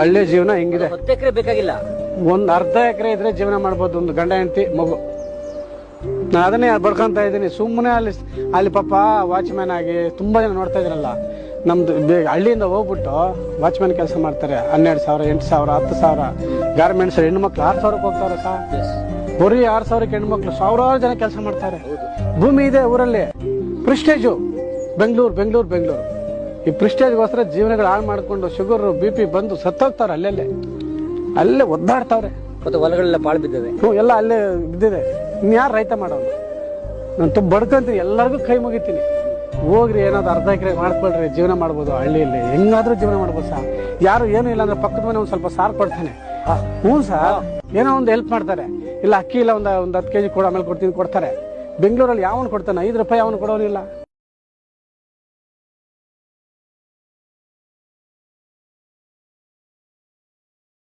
ಹಳ್ಳಿ ಜೀವನ ಹಿಂಗಿದೆ. 10 ಎಕರೆ ಬೇಕಾಗಿಲ್ಲ, ಒಂದು ಅರ್ಧ ಎಕರೆ ಇದ್ರೆ ಜೀವನ ಮಾಡ್ಬೋದು, ಒಂದು ಗಂಡ ಹೆಂಡತಿ ಮಗು. ನಾನು ಅದನ್ನೇ ಬಡ್ಕೊಂತ ಇದ್ದೀನಿ. ಸುಮ್ಮನೆ ಅಲ್ಲಿ ಪಾಪ ವಾಚ್ಮ್ಯಾನ್ ಆಗಿ ತುಂಬ ಜನ ನೋಡ್ತಾ ಇದ್ದೀರಲ್ಲ, ನಮ್ದು ಹಳ್ಳಿಯಿಂದ ಹೋಗ್ಬಿಟ್ಟು ವಾಚ್ಮ್ಯಾನ್ ಕೆಲಸ ಮಾಡ್ತಾರೆ. 12,000, 8,000, 10,000. ಗಾರ್ಮೆಂಟ್ಸ್ ಹೆಣ್ಮಕ್ಳು 6,000ಕ್ಕೆ ಹೋಗ್ತಾರೆ ಸರ್. ಬರೀ 6,000ಕ್ಕೆ ಹೆಣ್ಮಕ್ಳು ಸಾವಿರಾರು ಜನ ಕೆಲಸ ಮಾಡ್ತಾರೆ. ಭೂಮಿ ಇದೆ ಊರಲ್ಲಿ, ಪ್ರಿಸ್ಟೇಜು. ಬೆಂಗಳೂರು ಈ ಪ್ರಿಸ್ಟೇಜ್ಗೋಸ್ಕರ ಜೀವನಗಳು ಹಾಳು ಮಾಡ್ಕೊಂಡು ಶುಗರ್ BP ಬಂದು ಸತ್ತೋಗ್ತಾರೆ. ಅಲ್ಲೇ ಒದ್ದಾಡ್ತಾವ್ರೆ. ಮತ್ತೆ ಹೊಲಗಳೆಲ್ಲ ಪಾಳು ಬಿದ್ದಿದೆ. ಎಲ್ಲ ಅಲ್ಲೇ ಬಿದ್ದಿದೆ. ಇನ್ಯಾರು ರೈತ ಮಾಡೋನು? ನಾನು ಬಡ್ಕೊಂತೀನಿ, ಎಲ್ಲರಿಗೂ ಕೈ ಮುಗಿತೀನಿ. ಹೋಗ್ರಿ, ಏನಾದ್ರು ಅರ್ಧ ಎಕರೆ ಮಾಡ್ಕೊಳ್ರಿ, ಜೀವನ ಮಾಡ್ಬೋದು. ಹಳ್ಳಿಯಲ್ಲಿ ಹೆಂಗಾದ್ರೂ ಜೀವನ ಮಾಡ್ಬೋದು ಸರ್. ಯಾರು ಏನು ಇಲ್ಲ ಅಂದ್ರೆ ಪಕ್ಕದ ಮನೆ ಒಂದು ಸ್ವಲ್ಪ ಸಾರು ಕೊಡ್ತಾನೆ. ಹ್ಞೂ ಸರ್, ಏನೋ ಒಂದು ಹೆಲ್ಪ್ ಮಾಡ್ತಾರೆ. ಇಲ್ಲ ಅಕ್ಕಿ ಇಲ್ಲ ಒಂದು 10 kg ಕೊಡ, ಆಮೇಲೆ ಕೊಡ್ತೀನಿ ಕೊಡ್ತಾರೆ. ಬೆಂಗಳೂರಲ್ಲಿ ಯಾವನು ಕೊಡ್ತಾನೆ? 5 ರೂಪಾಯಿ ಅವನು ಕೊಡೋನಿಲ್ಲ.